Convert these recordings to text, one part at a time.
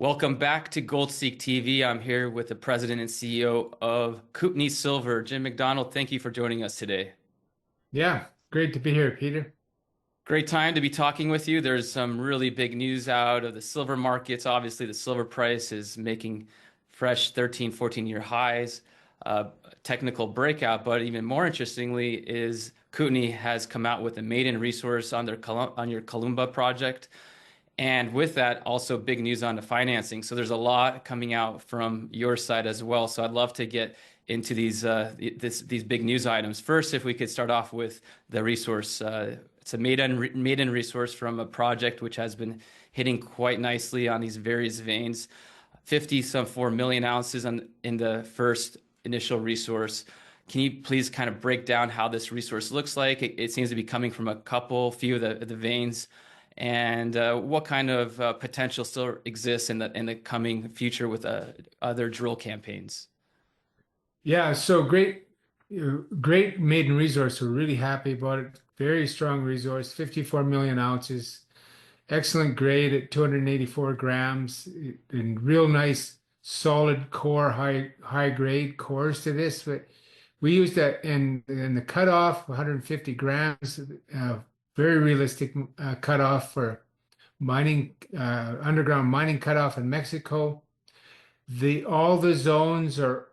Welcome back to GoldSeek TV. I'm here with the president and CEO of Kootenay Silver, Jim McDonald. Thank you for joining us today. Yeah, great to be here, Peter. Great time to be talking with you. There's some really big news out of the silver markets. Obviously, the silver price is making fresh 13, 14-year highs, technical breakout. But even more interestingly is Kootenay has come out with a maiden resource on your Columba project. And with that, also big news on the financing. So there's a lot coming out from your side as well. So I'd love to get into these big news items. First, if we could start off with the resource. It's a maiden resource from a project which has been hitting quite nicely on these various veins. 4 million ounces in the first initial resource. Can you please kind of break down how this resource looks like? It seems to be coming from few of the veins. And what kind of potential still exists in the coming future with other drill campaigns? Yeah, so great maiden resource. We're really happy about it. Very strong resource, 54 million ounces, excellent grade at 284 grams, and real nice solid core, high grade cores to this. But we used that in the cutoff, 150 grams, very realistic cutoff for mining, underground mining cutoff in Mexico. All the zones are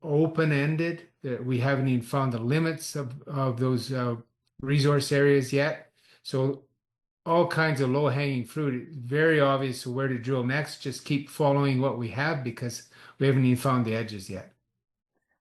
open-ended. We haven't even found the limits of those resource areas yet. So all kinds of low-hanging fruit. It's very obvious where to drill next. Just keep following what we have because we haven't even found the edges yet.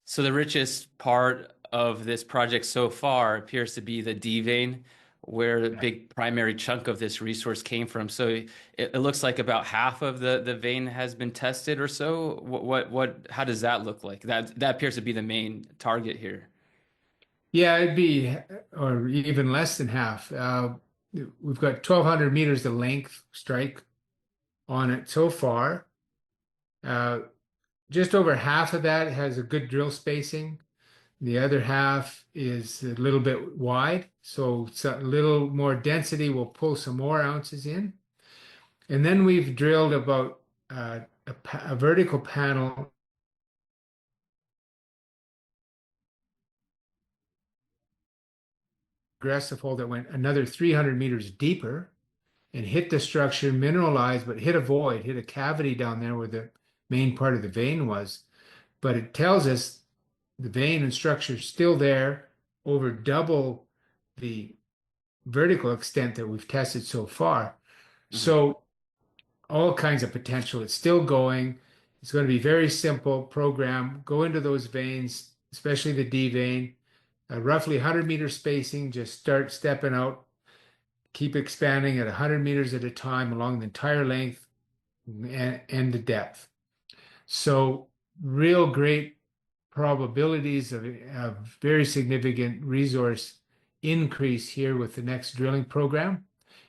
So the richest part of this project so far appears to be the D vein, where the big primary chunk of this resource came from. So it looks like about half of the vein has been tested or so. How does that look like? That appears to be the main target here. Yeah, it'd be, or even less than half. We've got 1,200 meters of length strike on it so far. Uh, just over half of that has a good drill spacing. The other half is a little bit wide, so a little more density will pull some more ounces in. And then we've drilled about a vertical panel, aggressive hole that went another 300 meters deeper and hit the structure, mineralized, but hit a void, hit a cavity down there where the main part of the vein was. But it tells us the vein and structure is still there, over double the vertical extent that we've tested so far. Mhm. So all kinds of potential. It's still going. It's going to be very simple program. Go into those veins, especially the D vein, roughly 100-meter spacing. Just start stepping out. Keep expanding at 100 meters at a time along the entire length and the depth. So real great probabilities of very significant resource increase here with the next drilling program.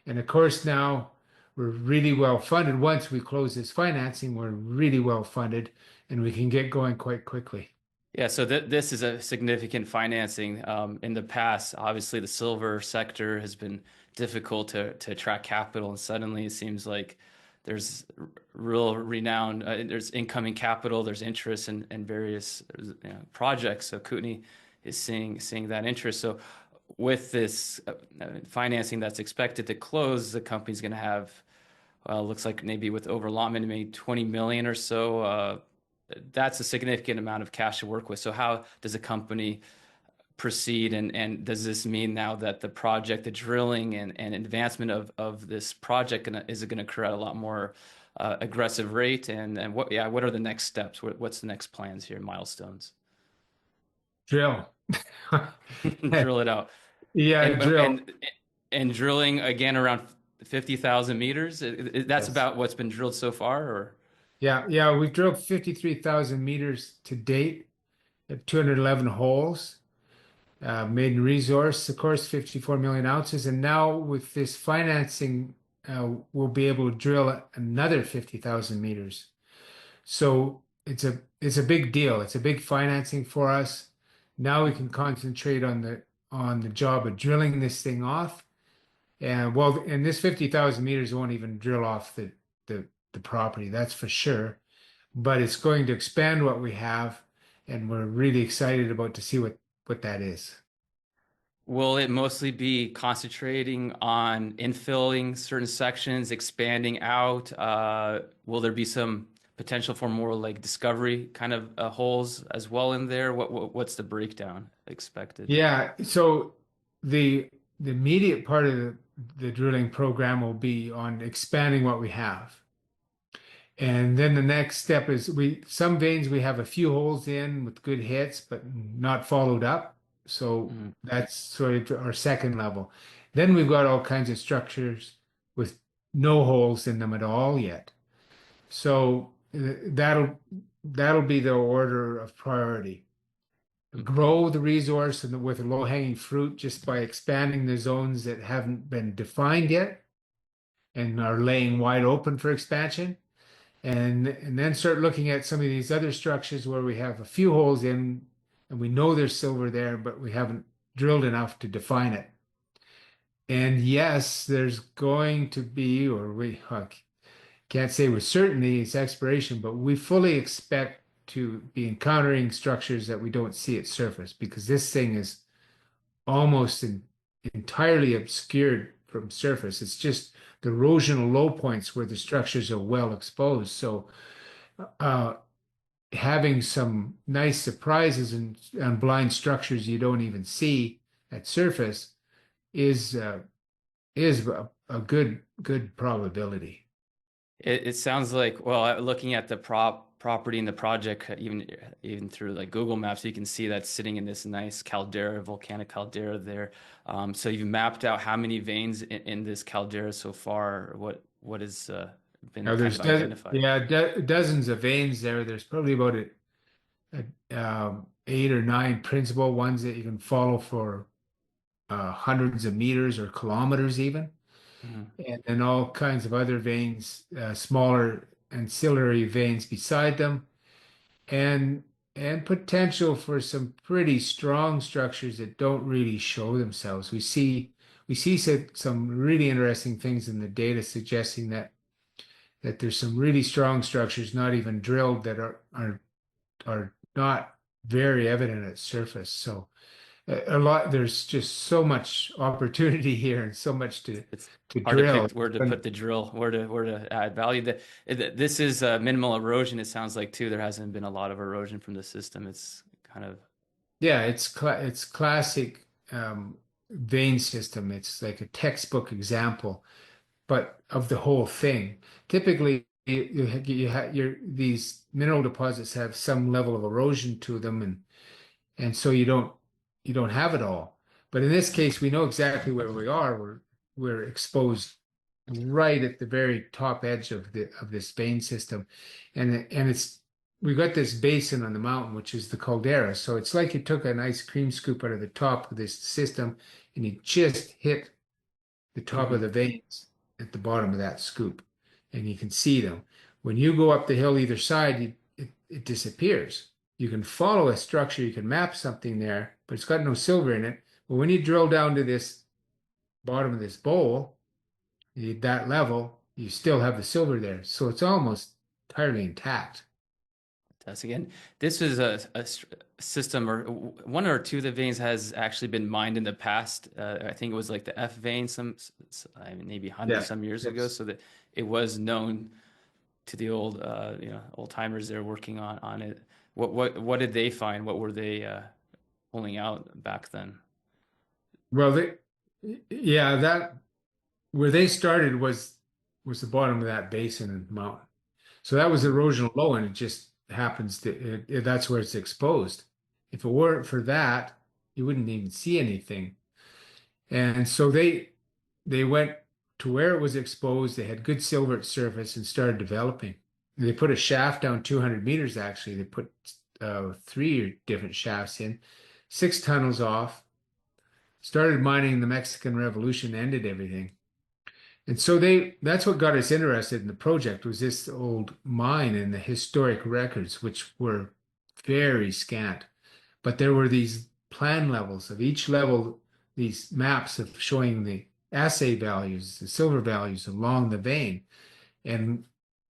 And of course, now we're really well funded. Once we close this financing, we're really well funded and we can get going quite quickly. Yeah, so this is a significant financing. In the past, obviously, the silver sector has been difficult to attract capital, and suddenly it seems like there's real renown. There's incoming capital. There's interest in various projects. So Kootenay is seeing that interest. So with this financing that's expected to close, the company's going to have looks like maybe with overallotment, maybe 20 million or so. That's a significant amount of cash to work with. So how does the company proceed? And does this mean now that the project, the drilling and advancement of this project is it going to create a lot more aggressive rate? And what are the next steps? What's the next plans here, milestones? Drill. Drill it out. Yeah, And drill. and and drilling again around 50,000 meters. That's Yes. about what's been drilled so far, or? Yeah, we've drilled 53,000 meters to date at 211 holes. Maiden resource, of course, 54 million ounces. And now with this financing, we'll be able to drill another 50,000 meters. So it's a big deal. It's a big financing for us. Now we can concentrate on the job of drilling this thing off. And well, and this 50,000 meters won't even drill off the the property, that's for sure. But it's going to expand what we have, and we're really excited about to see what that is. Will it mostly be concentrating on infilling certain sections, expanding out? Will there be some potential for more like discovery kind of holes as well in there? What's the breakdown expected? Yeah, so the immediate part of the drilling program will be on expanding what we have. And then the next step is some veins we have a few holes in with good hits, but not followed up. So Mhm. that's sort of our second level. Then we've got all kinds of structures with no holes in them at all yet. So that'll be the order of priority. Okay. Grow the resource and with low-hanging fruit just by expanding the zones that haven't been defined yet and are laying wide open for expansion. And then start looking at some of these other structures where we have a few holes in and we know there's silver there, but we haven't drilled enough to define it. And yes, there's going to be, or we can't say with certainty it's exploration, but we fully expect to be encountering structures that we don't see at surface because this thing is almost entirely obscured from surface. It's just the erosional low points where the structures are well exposed. So uh, having some nice surprises and blind structures you don't even see at surface is a good probability. It sounds like, well, looking at the property and the project, even through like Google Maps, you can see that sitting in this nice caldera, volcanic caldera there. So you've mapped out how many veins in this caldera so far. What has been Now kind there's of identified? dozens of veins there. There's probably about 8 or 9 principal ones that you can follow for hundreds of meters or kilometers even. Mhm. And then all kinds of other veins, smaller ancillary veins beside them, and and potential for some pretty strong structures that don't really show themselves. We see some really interesting things in the data suggesting that there's some really strong structures not even drilled that are not very evident at surface. So a lot there's just so much opportunity here and so much It's to hard to drill. pick where to put the drill, where to add value. This is minimal erosion. It sounds like too. There hasn't been a lot of erosion from the system. It's kind of Yeah, it's classic vein system. It's like a textbook example, but of the whole thing. Typically, these mineral deposits have some level of erosion to them, and so you don't have it all. But in this case, we know exactly where we are. We're exposed right at the very top edge of this vein system, and it's we got this basin on the mountain, which is the caldera. So it's like you took an ice cream scoop out of the top of this system, and you just hit the top of Mhm. the veins at the bottom of that scoop, and you can see them. When you go up the hill either side, it disappears. You can follow a structure, you can map something there, but it's got no silver in it. But when you drill down to this bottom of this bowl, that level, you still have the silver there. So it's almost entirely intact. That's again. This is system, or one or two of the veins has actually been mined in the past. I think it was like the F vein, I mean, maybe 100 Yeah. some years ago, Yes. so that it was known to the old timers there working on it. What did they find? What were they pulling out back then? Well, yeah, that where they started was the bottom of that basin and mountain. So that was Mhm. erosional low, and it just happens that's where it's exposed. If it weren't for that, you wouldn't even see anything. And so they went to where it was exposed. They had good silver at surface and started developing. They put a shaft down 200 meters, actually. They put 3 different shafts in, 6 tunnels off, started mining the Mexican Revolution, ended everything. And so that's what got us interested in the project was this old mine and the historic records, which were very scant. But there were these plan levels of each level, these maps of showing the assay values, the silver values along the vein. And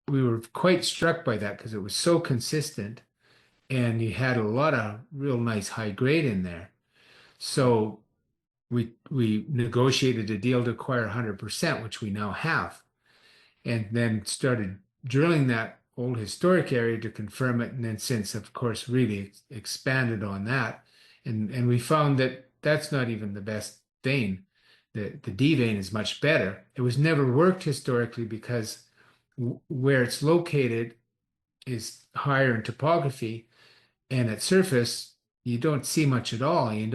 we were quite struck by that because it was so consistent and you had a lot of real nice high grade in there. So we negotiated a deal to acquire 100%, which we now have, and then started drilling that old historic area to confirm it, and then since, of course, really expanded on that, and we found that that's not even the best vein. The D vein is much better. It was never worked historically because where it's located is higher in topography, and at surface you don't see much at all. You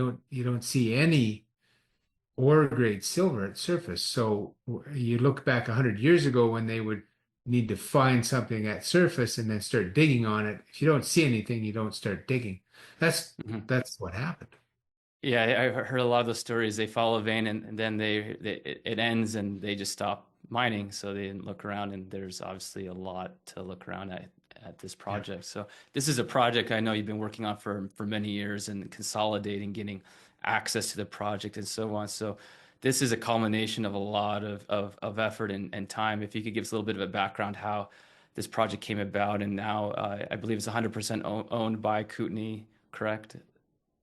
don't see any ore grade silver at surface. So you look back 100 years ago when they would need to find something at surface and then start digging on it. If you don't see anything, you don't start digging. That's Mhm. that's what happened. Yeah, I heard a lot of those stories. They follow a vein and then it ends and they just stop mining. So they didn't look around, and there's obviously a lot to look around at this Yeah. project. So this is a project I know you've been working on for many years and consolidating, getting access to the project and so on. So this is a culmination of a lot of effort and time. If you could give us a little bit of a background how this project came about, and now I believe it's 100% owned by Kootenay, correct?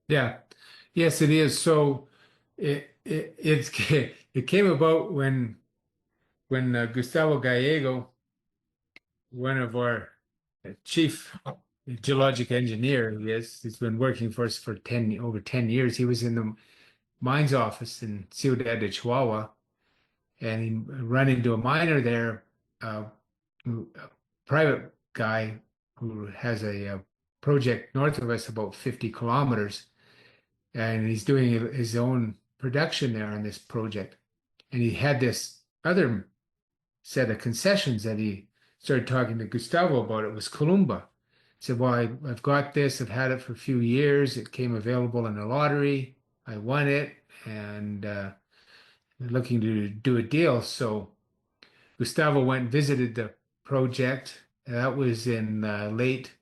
Yeah. Yes, it is. So it came about when Gustavo Gallego, one of our chief geologic engineer, he's been working for us for 10 years. He was in the mines office in Ciudad de Chihuahua, and he ran into a miner there, uh, a private guy who has a project north of us about 50 kilometers, and he's doing his own production there on this project. And he had this other set of concessions that he started talking to Gustavo about. It was Columba. He said, "Well, I've got this. I've had it for a few years. It came available in a lottery. I won it, and looking to do a deal." So Gustavo went and visited the project. That was in late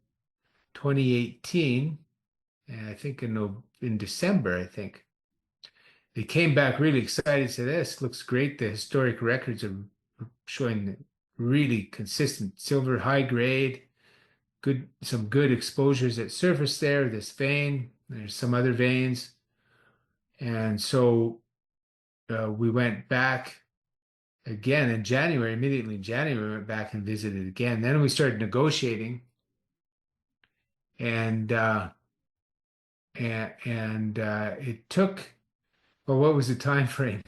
2018, and I think in December, I think. They came back really excited, said, "This looks great. The historic records are showing really consistent silver, high grade, some good exposures at surface there, this vein. There's some other veins." And so we went back again in January, immediately in January, we went back and visited again. Then we started negotiating, and it took, well, what was the time frame?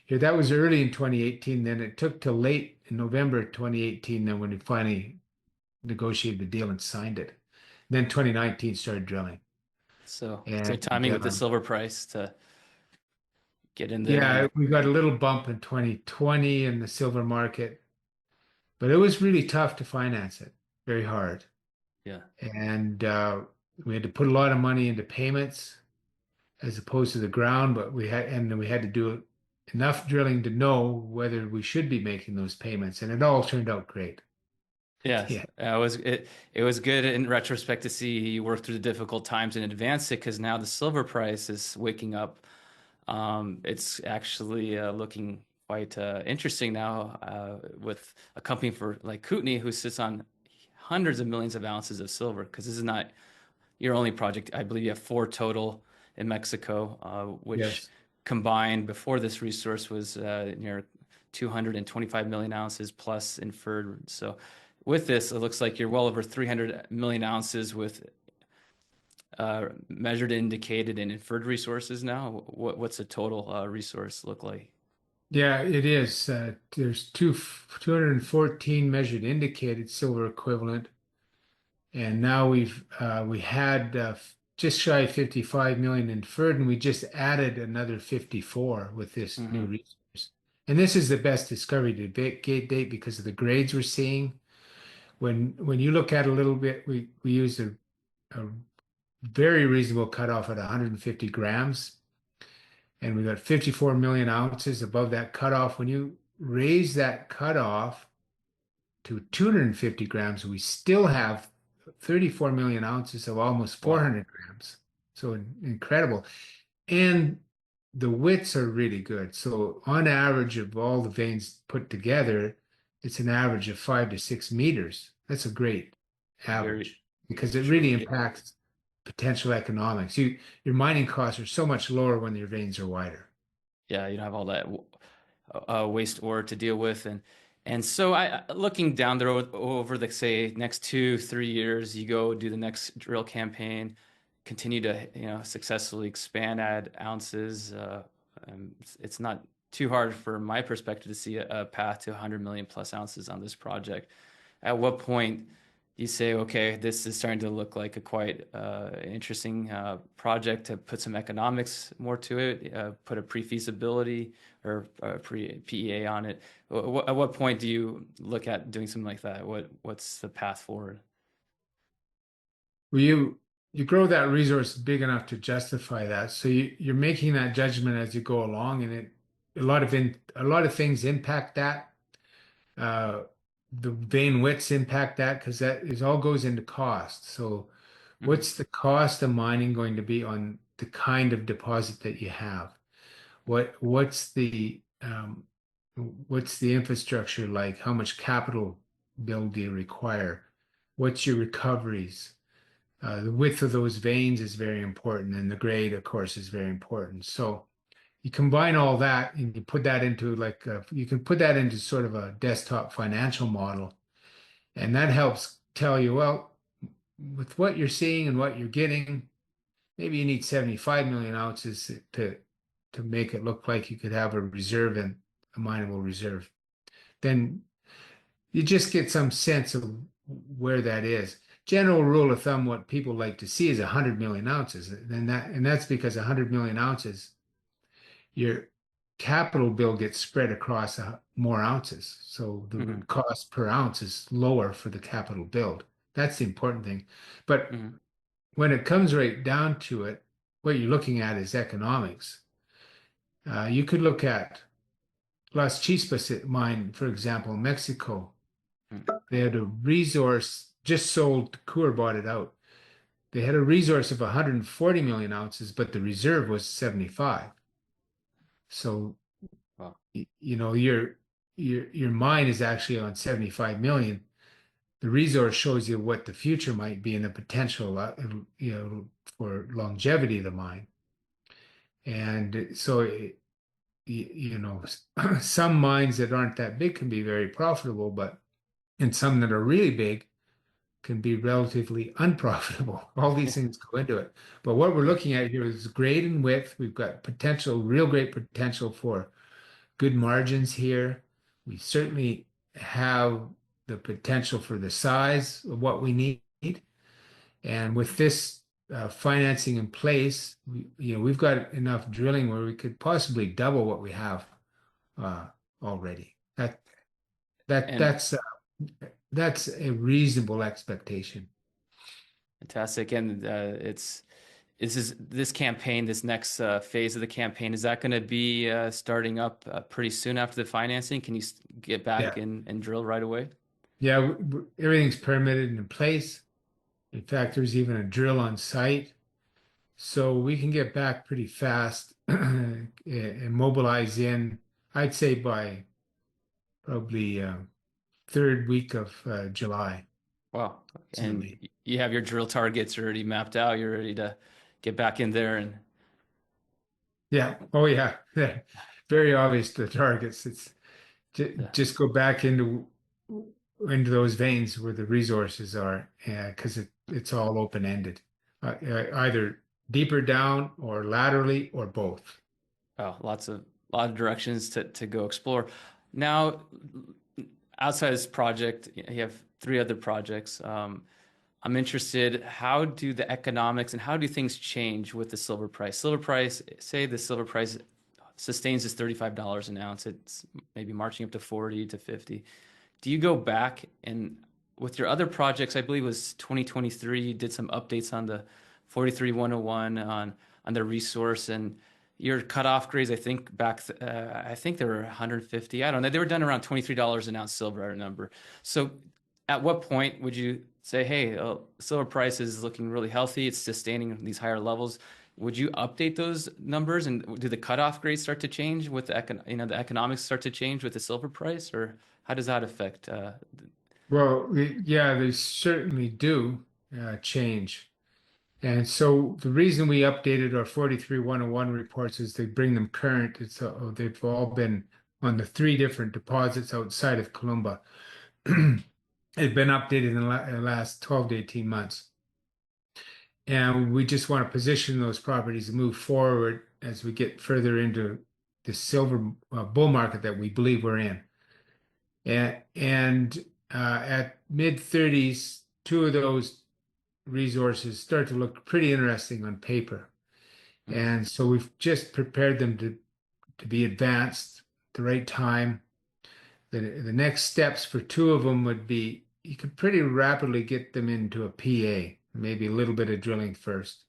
Yeah, that was early in 2018. Then it took till late in November 2018, then when we finally negotiated the deal and signed it. Then 2019 started drilling. So good And timing with the silver price to get in there. yeah, And we got a little bump in 2020 in the silver market, but it was really tough to finance it, very hard. yeah, And we had to put a lot of money into payments as opposed to the ground, but we had to do enough drilling to know whether we should be making those payments, and it all turned out great. yes, Yeah, it was good in retrospect to see you work through the difficult times and advance it, because now the silver price is waking up. It's actually looking quite interesting now with a company for like Kootenay who sits on hundreds of millions of ounces of silver. Because this is not your only project. I believe you have four total in Mexico, which yes. combined before this resource was near 225 million ounces plus inferred. So with this, it looks like you're well over 300 million ounces with measured, indicated, and inferred resources now. What's the total resource look like? Yeah, it is. There's 214 measured indicated silver equivalent, and now we had just shy of 55 million inferred, and we just added another 54 with this new Hmm. resource. And this is the best discovery to date because of the grades we're seeing. When you look at it a little bit, we used a very reasonable cutoff at 150 grams, and we got 54 million ounces above that cutoff. When you raise that cutoff to 250 grams, we still have 34 million ounces of almost Wow. 400 grams. So incredible. And the widths are really good. So on average of all the veins put together, it's an average of 5 to 6 meters. That's a great Very average because it true. really Yeah. impacts potential economics. Your mining costs are so much lower when your veins are wider. Yeah, you don't have all that waste ore to deal with, and so looking down the road over the say next 2 3 years, you go do the next drill campaign, continue to successfully expand, add ounces. It's not too hard from my perspective to see a path to 100 million plus ounces on this project. At what point you say, okay, this is starting to look like a quite interesting project to put some economics more to it, put a pre-feasibility or pre-PEA on it. At what point do you look at doing something like that? What's the path forward? Well, you grow that resource big enough to justify that. So you're making that judgment as you go along, and a lot of things impact that. Uh, the vein widths impact that because that is all goes into cost. So Hmm. what's the cost of mining going to be on the kind of deposit that you have? What's the infrastructure like? How much capital build do you require? What's your recoveries? The width of those veins is very important, and the grade, of course, is very important. So you combine all that and you put that into you can put that into sort of a desktop financial model, and that helps tell you, well, with what you're seeing and what you're getting, maybe you need 75 million ounces to make it look like you could have a reserve and a mineable reserve. Then you just get some sense of where that is. General rule of thumb, what people like to see is 100 million ounces. And that's because 100 million ounces, your capital bill gets spread across more ounces. So the Hmm. cost per ounce is lower for the capital build. That's the important thing. But Hmm. when it comes right down to it, what you're looking at is economics. You could look at Las Chispas mine, for example, in Mexico. They had a resource just sold, Coeur bought it out. They had a resource of 140 million ounces, but the reserve was 75. So, Wow. your mine is actually on 75 million. The resource shows you what the future might be and the potential, for longevity of the mine. And so, some mines that aren't that big can be very profitable, and some that are really big can be relatively unprofitable. All these things go into it. But what we're Yeah. looking at here is grade and width. We've got potential, real great potential for good margins here. We certainly have the potential for the size of what we need. And with this financing in place, we've got enough drilling where we could possibly double what we have uh, already. That And that's uh, that's a reasonable expectation. fantastic. And this campaign, this next phase of the campaign, is that going to be starting up pretty soon after the financing? Can you get back Yeah. and drill right away? Yeah, everything's permitted and in place. In fact, there's even a drill on site. So we can get back pretty fast and mobilize in, I'd say by probably third week of July, Wow. And approximately. you have your drill targets already mapped out. You're ready to get back in there and Yeah. Oh, yeah. Very obvious the targets. It's uh, just go back into those veins where the resources are, because it's all open-ended, either deeper down or laterally or both. oh, lot of directions to go explore. Now, outside this project, you have three other projects. I'm interested, how do the economics and how do things change with the silver price? Silver price, say the silver price sustains this $35 an ounce, it's maybe marching up to 40 to 50. Do you go back and with your other projects, I believe it was 2023, you did some updates on the 43101 on the resource and your cutoff grades, I think I think they were 150. I don't know. They were done around $23 an ounce silver, I remember. So at what point would you say, hey, silver price is looking really healthy, it's sustaining these higher levels. would you update those numbers, and do the cutoff grades start to change with the economics start to change with the silver price, or how does that affect? Well, yeah, they certainly do change. And so the reason we updated our 43-101 reports is they bring them current. They've all been on the three different deposits outside of Columba. It's been updated in the last 12 to 18 months. And we just want to position those properties to move forward as we get further into the silver bull market that we believe we're in. And at mid 30s, two of those resources start to look pretty interesting on paper. And so we've just prepared them to be advanced at the right time. The next steps for two of them would be you could pretty rapidly get them into a PA, maybe a little bit of drilling first,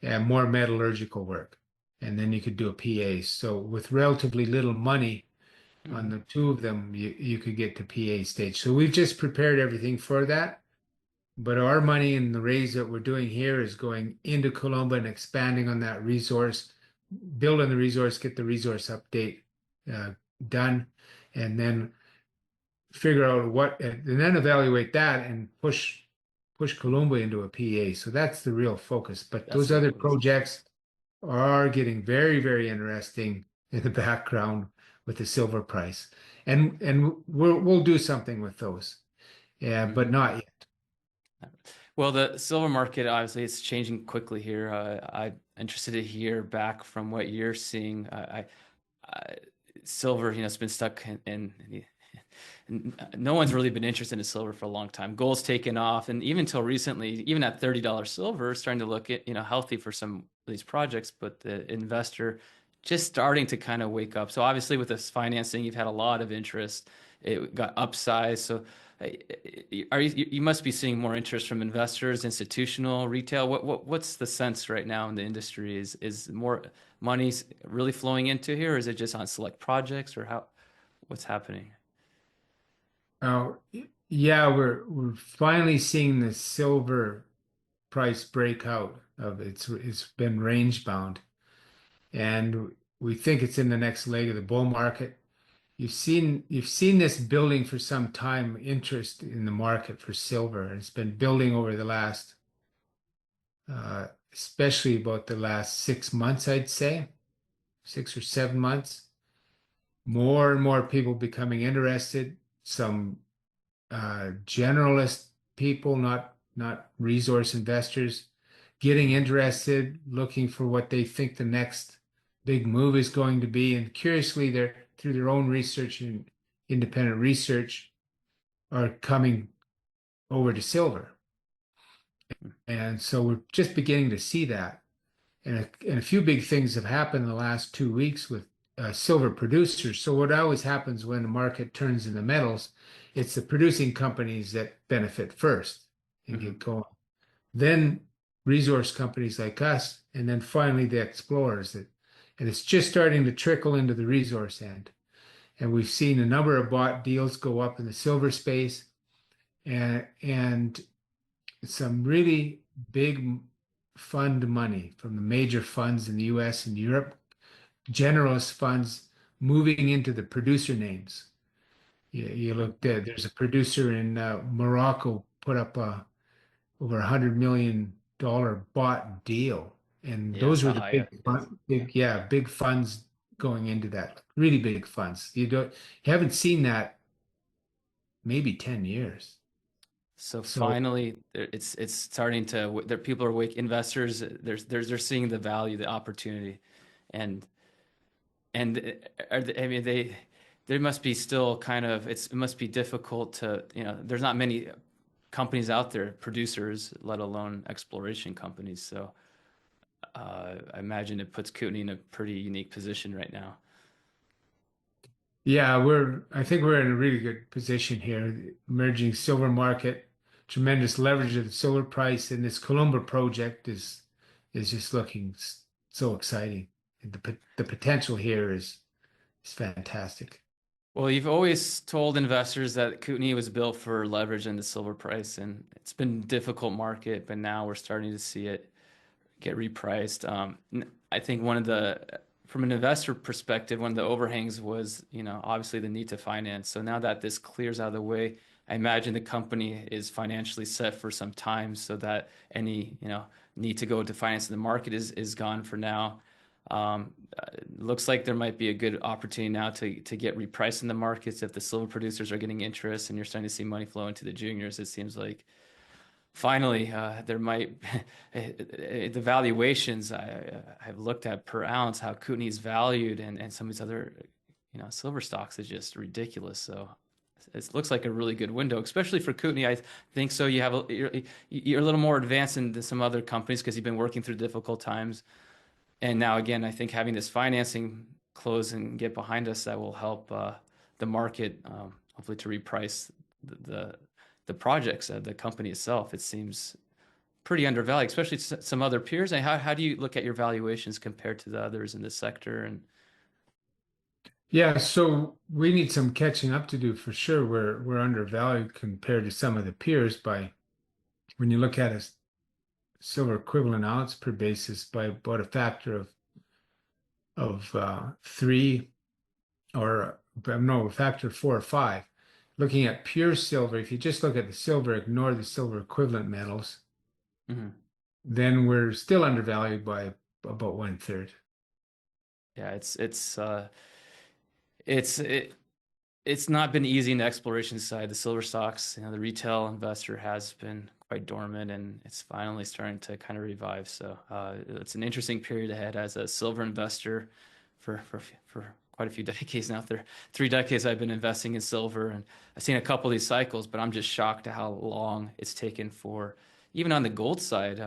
and more metallurgical work. And then you could do a PA. So with relatively little money on the two of them, you could get to PA stage. So we've just prepared everything for that. But our money and the raise that we're doing here is going into Columba and expanding on that resource, building the resource, get the resource update done, and then figure out and then evaluate that and push Columba into a PA. So that's the real focus. But That's those the other focus. projects are getting very, very interesting in the background with the silver price, and we'll do something with those. Yeah, but not yet. Well, the silver market, obviously, it's changing quickly here. I'm interested to hear back from what you're seeing. Silver, it's been stuck no one's really been interested in silver for a long time. Gold's taken off, and even till recently, even at $30 silver, starting to look at healthy for some of these projects. But the investor just starting to kind of wake up. So obviously, with this financing, you've had a lot of interest. It got upsized. So you must be seeing more interest from investors, institutional, retail. What's the sense right now in the industry? Is more money really flowing into here, or is it just on select projects, or what's happening? Oh, yeah, we're finally seeing the silver price break out of it's been range bound, and we think it's in the next leg of the bull market. You've seen this building for some time, interest in the market for silver. It's been building over the last, especially about the last 6 months, I'd say, 6 or 7 months. More and more people becoming interested. Some generalist people, not resource investors, getting interested, looking for what they think the next big move is going to be. And curiously, they're through their own research and independent research are coming over to silver. And so we're just beginning to see that. And a few big things have happened in the last 2 weeks with silver producers. So what always happens when the market turns in the metals, it's the producing companies that benefit first and get going. Then resource companies like us, and then finally the explorers and it's just starting to trickle into the resource end. And we've seen a number of bought deals go up in the silver space and some really big fund money from the major funds in the US and Europe, generalist funds moving into the producer names. You look there, there's a producer in Morocco put up over $100 million bought deal. And Yeah, I those were saw the high up. big funds going into that, really big funds. You haven't seen that maybe 10 years. So So finally, it's starting to people are investors. They're seeing the value, the opportunity, and I mean there must be still kind of it must be difficult to there's not many companies out there, producers, let alone exploration companies. So I imagine it puts Kootenay in a pretty unique position right now. yeah, I think we're in a really good position here. Emerging silver market, tremendous leverage of the silver price, and this Columba project is just looking so exciting. The potential here is fantastic. Well, you've always told investors that Kootenay was built for leverage in the silver price, and it's been a difficult market, but now we're starting to see it get repriced. I think from an investor perspective, one of the overhangs was, obviously the need to finance. So now that this clears out of the way, I imagine the company is financially set for some time so that any, need to go to finance in the market is gone for now. Looks like there might be a good opportunity now to get repriced in the markets if the silver producers are getting interest and you're starting to see money flow into the juniors. It seems like finally there might the valuations I've looked at per ounce, how Kootenay's valued and some of these other silver stocks is just ridiculous. So it looks like a really good window, especially for Kootenay. I think so. You're a little more advanced than some other companies because you've been working through difficult times. And now again, I think having this financing close and get behind us, that will help the market, hopefully to reprice the the projects of the company itself. It seems pretty undervalued, especially some other peers. And how do you look at your valuations compared to the others in this sector? And Yeah, so we need some catching up to do for sure. We're undervalued compared to some of the peers by when you look at a silver equivalent ounce per basis by about a factor of three or no, a factor of 4 or 5. Looking at pure silver, if you just look at the silver, ignore the silver equivalent metals, mhm. then we're still undervalued by about 1/3. Yeah, it's it's not been easy in the exploration side. The silver stocks, the retail investor has been quite dormant, and it's finally starting to kind of revive. So it's an interesting period ahead as a silver investor for quite a few decades now. There 3 decades I've been investing in silver, and I've seen a couple of these cycles, but I'm just shocked at how long it's taken for even on the gold side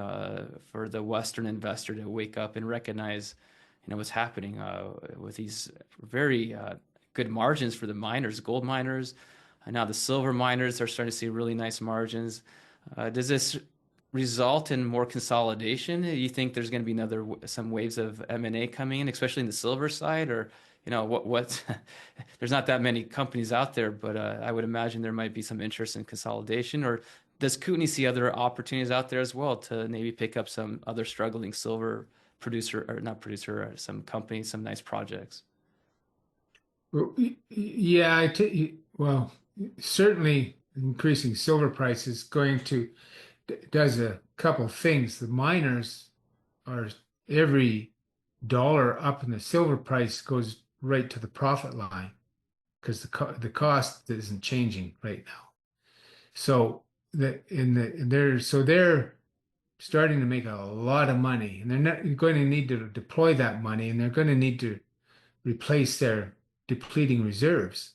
for the Western investor to wake up and recognize what's happening with these very good margins for the miners, gold miners. And now the silver miners are starting to see really nice margins. Does this result in more consolidation? Do you think there's going to be some waves of M&A coming in, especially in the silver side? Or, what there's not that many companies out there, but I would imagine there might be some interest in consolidation. Or does Kootenay see other opportunities out there as well to maybe pick up some other struggling silver producer, or not producer, or some companies, some nice projects? Well, yeah, well, certainly increasing silver price is going to does a couple things. The miners are every dollar up in the silver price goes right to the profit line because the cost isn't changing right now. So they're starting to make a lot of money, and they're not going to need to deploy that money, and they're going to need to replace their depleting reserves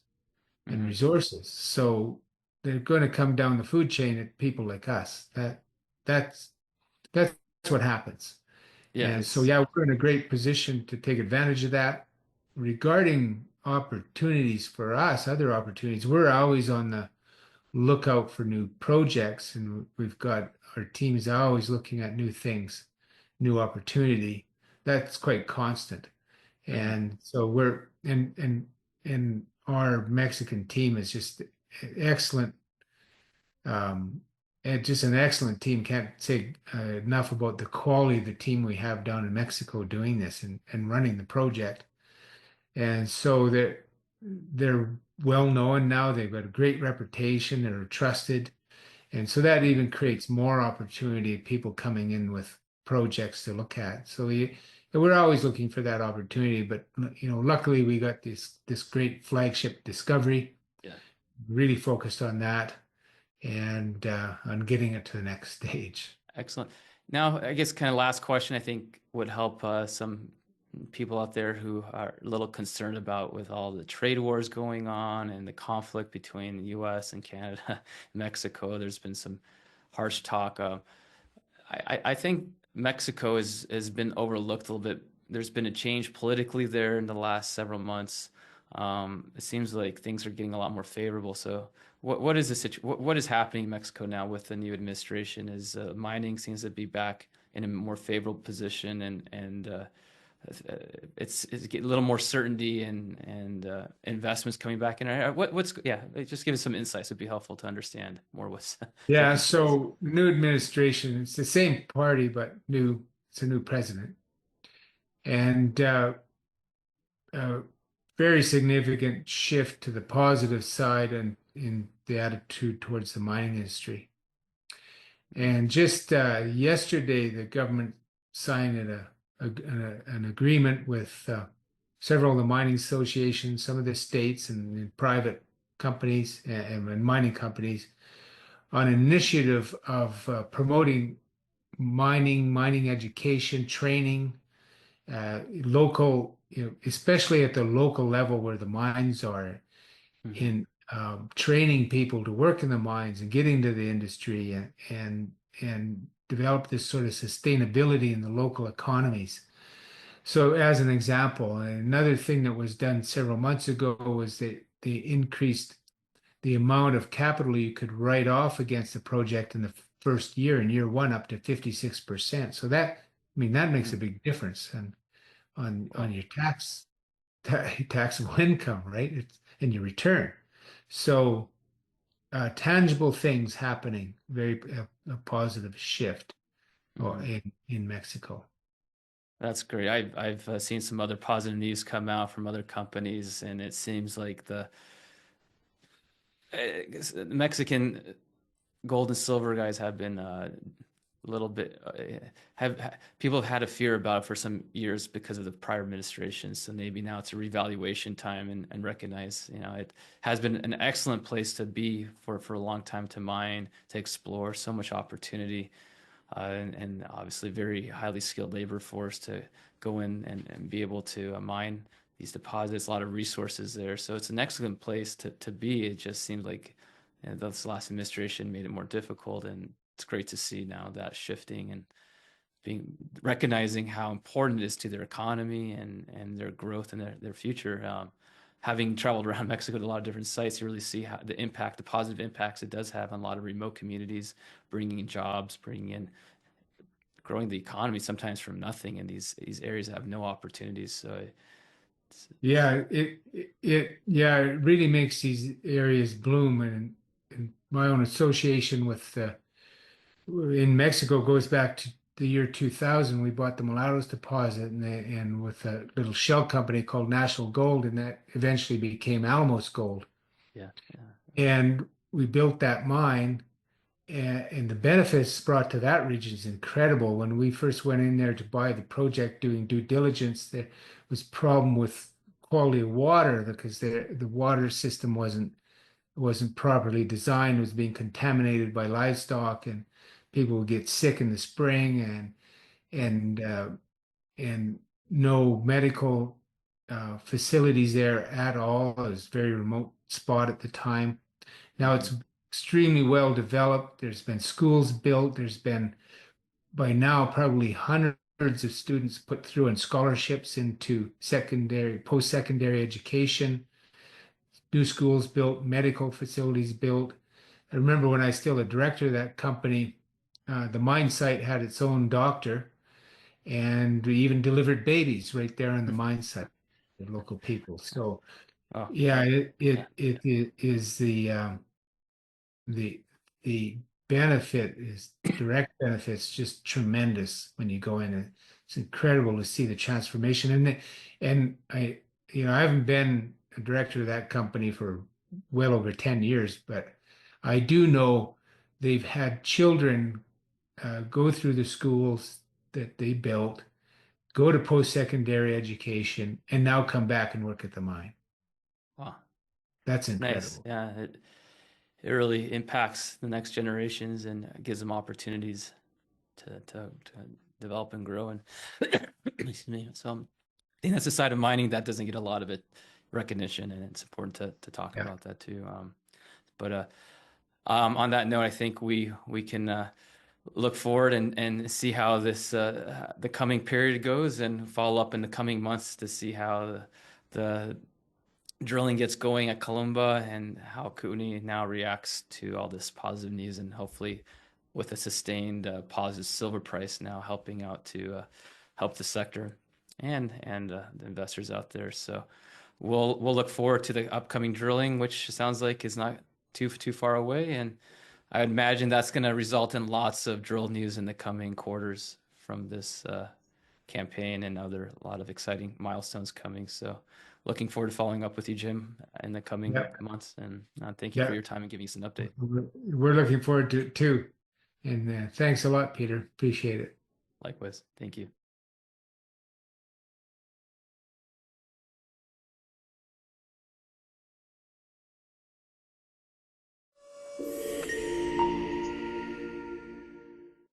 and Hmm. resources. So they're going to come down the food chain at people like us. That's that's what happens. Yeah, And so it's yeah, we're in a great position to take advantage of that. Regarding opportunities for us, other opportunities, we're always on the lookout for new projects, and we've got our team is always looking at new things, new opportunity. That's quite constant. mhm. And so we're and our Mexican team is just excellent. And just an excellent team. Can't say enough about the quality of the team we have down in Mexico doing this and running the project. And so they're well known now. They've got a great reputation. They're trusted. And so that even creates more opportunity of people coming in with projects to look at. So we're always looking for that opportunity. But luckily we got this great flagship discovery, Yeah, really focused on that and on getting it to the next stage. excellent. Now, I guess kind of last question I think would help some people out there who are a little concerned about with all the trade wars going on and the conflict between the US and Canada, Mexico. There's been some harsh talk. I think Mexico has been overlooked a little bit. There's been a change politically there in the last several months. It seems like things are getting a lot more favorable. So, what is the what is happening in Mexico now with the new administration? Is mining seems to be back in a more favorable position, and it's getting a little more certainty and investments coming back in. What's yeah? Just give us some insights. It'd be helpful to understand more what's Yeah, taking place. so new administration, it's the same party, but new it's a new president, and a very significant shift to the positive side and in the attitude towards the mining industry. And just yesterday, the government signed an agreement with several of the mining associations, some of the states and private companies and mining companies on an initiative of promoting mining education, training, local, especially at the local level where the mines are, Mhm. in training people to work in the mines and get into the industry and develop this sort of sustainability in the local economies. So, as an example, another thing that was done several months ago was that they increased the amount of capital you could write off against the project in the first year, in year one, up to 56%. So that, I mean, that makes a Mhm. big difference on Wow. your taxable income, right? And your return. So tangible things happening, very a positive shift Mhm. in Mexico. That's great. I've seen some other positive news come out from other companies, and it seems like the Mexican gold and silver guys have been a little bit people have had a fear about it for some years because of the prior administration. So maybe now it's a revaluation time and recognize, it has been an excellent place to be for a long time to mine, to explore, so much opportunity, and obviously very highly skilled labor force to go in and be able to mine these deposits, a lot of resources there. So it's an excellent place to be. It just seems like this last administration made it more difficult, and it's great to see now that shifting and being recognizing how important it is to their economy and their growth and their future. Having traveled around Mexico to a lot of different sites, you really see how the impact, the positive impacts it does have on a lot of remote communities, bringing in jobs, bringing in growing the economy sometimes from nothing in these areas that have no opportunities. So Yeah, it really makes these areas bloom. And my own association with in Mexico goes back to the year 2000. We bought the Mulatos deposit and with a little shell company called National Gold, and that eventually became Alamos Gold. yeah, yeah. And we built that mine, and the benefits brought to that region is incredible. When we first went in there to buy the project, doing due diligence, there was problem with quality of water because the water system wasn't properly designed, was being contaminated by livestock, and people would get sick in the spring, and no medical facilities there at all. It was a very remote spot at the time. Now Hmm. it's extremely well developed. There's been schools built. There's been by now probably hundreds of students put through and scholarships into secondary, post-secondary education, new schools built, medical facilities built. I remember when I was still a director of that company, the mine site had its own doctor, and we even delivered babies right there on the mine site, the local people. So Oh, yeah, yeah. it is the the benefit is direct benefits just tremendous when you go in, and it's incredible to see the transformation. And I haven't been a director of that company for well over 10 years, but I do know they've had children go through the schools that they built, go to post-secondary education, and now come back and work at the mine. Wow. That's Nice. incredible. Yeah. It really impacts the next generations and gives them opportunities to develop and grow. And excuse me. So I think that's a side of mining that doesn't get a lot of it recognition, and it's important to talk Yeah. about that too. But on that note, I think we can look forward and see how the coming period goes, and follow up in the coming months to see how the drilling gets going at Columba and how Kootenay now reacts to all this positive news, and hopefully with a sustained positive silver price now helping out to help the sector and the investors out there. So we'll look forward to the upcoming drilling, which sounds like is not too far away, and I would imagine that's going to result in lots of drill news in the coming quarters from this campaign, and now there are a lot of exciting milestones coming. So looking forward to following up with you, Jim, in the coming months. And thank you for Yeah. your time and giving us an update. We're looking forward to it too. And thanks a lot, Peter. Appreciate it. Likewise. Thank you.